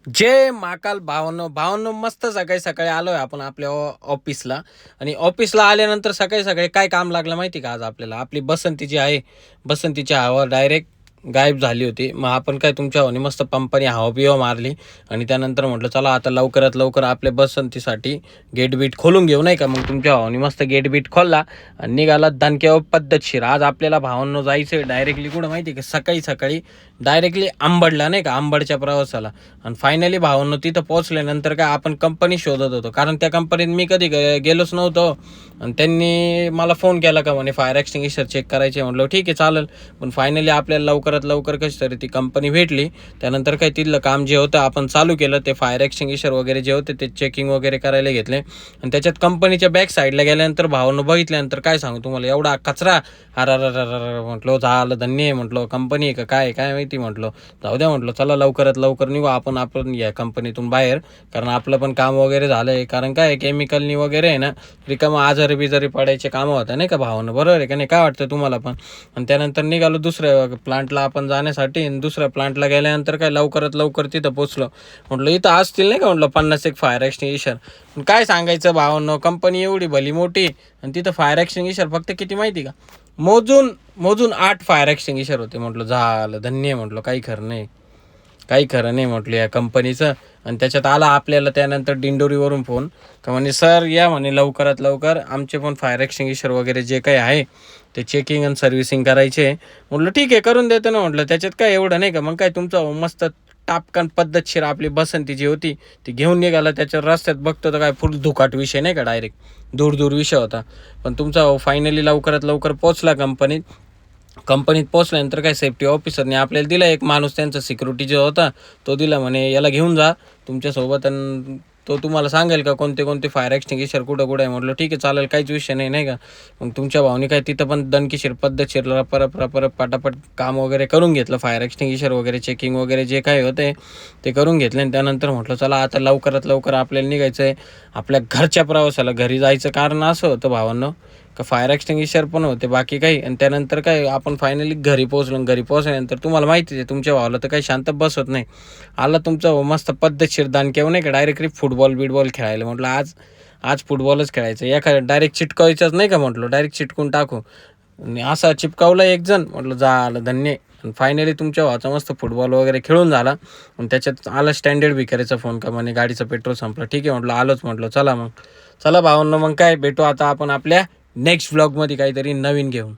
जय महाकाल भावांनो भावांनो, मस्त सकाळी सकाळी आलोय आपण आपल्या ऑफिसला. आणि ऑफिसला आल्यानंतर सकाळी सकाळी काय काम लागलं माहिती का? आज आपल्याला आपली बसंती जी आहे, बसंतीची हवा डायरेक्ट गायब झाली होती. मग आपण काय तुमच्या हवानी मस्त पंपानी हवा बिवा मारली. आणि त्यानंतर म्हटलं चला आता लवकरात लवकर आपल्या बसंतीसाठी गेट बीट खोलून घेऊ नाही का. मग तुमच्या हवानी मस्त गेट बीट खोलला आणि निघाला दणक्यावर पद्धतशीर. आज आपल्याला भावांनो जायचं डायरेक्टली कुठं माहिती का? सकाळी सकाळी डायरेक्टली आंबडला नाही का, आंबडच्या प्रवासाला. आणि फायनली भावांनो तिथं पोहोचल्यानंतर काय आपण कंपनी शोधत होतो, कारण त्या कंपनीत मी कधी गेलोच नव्हतो. आणि त्यांनी मला फोन केला का म्हणे फायर एक्सटिंग्विशर चेक करायचे. म्हटलं ठीक आहे चालेल. पण फायनली आपल्याला लवकरात लवकर कशी तरी ती कंपनी भेटली. त्यानंतर काय तिथलं काम जे होतं आपण चालू केलं. ते फायर एक्सटिंग्विशर वगैरे जे होते ते चेकिंग वगैरे करायला घेतले. आणि त्याच्यात कंपनीच्या बॅक साईडला गेल्यानंतर भावांनो बघितल्यानंतर काय सांगू तुम्हाला, एवढा कचरा. म्हटलं झालं धन्य आहे. म्हटलं कंपनी आहे का काय काय माहिती. म्हटलं जाऊ द्या. म्हटलं चला लवकरात लवकर निघू आपण या कंपनीतून बाहेर. कारण आपलं पण काम वगैरे झालंय. कारण काय केमिकलनी वगैरे आहे ना, रिकामा आजारी बिजारी पडायचे कामं होतं नाही का भावानं. बरोबर आहे का नाही, काय वाटतं तुम्हाला पण? आणि त्यानंतर निघालो दुसऱ्या प्लांटला आपण जाण्यासाठी. आणि दुसऱ्या प्लांटला गेल्यानंतर काय लवकरात लवकर तिथं पोचलो. म्हटलं इथं असतील नाही का, म्हटलं 50 एक फायर एक्सटिंग्विशर. पण काय सांगायचं भावांनो, कंपनी एवढी भली मोठी आणि तिथं फायर एक्सटिंग्विशर फक्त किती माहिती का? मोजून मोजून 8 फायर एक्सटिंग्विशर होते. म्हटलं झालं धन्य. म्हटलं काही खरं नाही, काही खरं नाही म्हटलं या कंपनीचं. आणि त्याच्यात आला आपल्याला त्यानंतर दिंडोरीवरून फोन का म्हणे सर या म्हणे लवकरात लवकर, आमचे पण फायर एक्सटिंग्विशर वगैरे जे काही आहे ते चेकिंग आणि सर्व्हिसिंग करायचे. म्हटलं ठीक आहे करून देतो ना. म्हटलं त्याच्यात काय एवढं नाही का. मग काय तुमचं मस्त टापकान पद्धतशीर आपली बसंती जी होती ती घेऊन निघाला. त्याच्या रस्त्यात बघतो तर काय फुल धुकाट विषय नाही का, डायरेक्ट दूर दूर विषय होता. पण तुमचा फायनली लवकरात लवकर पोचला कंपनीत. कंपनीत पोचल्यानंतर काय सेफ्टी ऑफिसरने आपल्याला दिला एक माणूस, त्यांचा सिक्युरिटी जो होता तो दिला. म्हणे याला घेऊन जा तुमच्यासोबत आणि तो तुम्हाला सांगेल का कोणते कोणते फायर एक्सटिंग्विशर कुठं कुठं आहे. म्हटलं ठीक आहे चालेल, काहीच विषय नाही नाही का. मग तुमच्या भावने काय तिथं पण दणकीशीर पद्धतशीर परत पटापट काम वगैरे करून घेतलं. फायर एक्सटिंग्विशर वगैरे चेकिंग वगैरे जे काही होते ते करून घेतले. आणि त्यानंतर म्हटलं चला आता लवकरात लवकर आपल्याला निघायचं आहे आपल्या घरच्या प्रवासाला. घरी जायचं कारण असं होतं भावांनो का फायर एक्सटिंग्विशर पण होते बाकी काही. आणि त्यानंतर काय आपण फायनली घरी पोहोचलो. घरी पोहोचल्यानंतर तुम्हाला माहितीच आहे तुमच्या भावाला तर काही शांत बसत नाही. आला तुमचा मस्त पद्धतशीर दानकेव नाही का, डायरेक्टली फुटबॉल बिटबॉल खेळायला. म्हटलं आज आज फुटबॉलच खेळायचं एका डायरेक्ट चिटकावायचंच नाही का. म्हटलं डायरेक्ट चिटकून टाकू. आणि असा चिपकावला एक जण. म्हटलं झालं धन्य. आणि फायनली तुमच्या भावाचा मस्त फुटबॉल वगैरे खेळून झाला. आणि त्याच्यात आला स्टँडर्ड भिकारीचा फोन का म्हणे गाडीचं पेट्रोल संपलं. ठीक आहे म्हटलं आलोच. म्हटलं चला मग चला भावांनो, मग काय भेटू आता आपण आपल्या नेक्स्ट व्लॉगमध्ये काहीतरी नवीन घेऊन.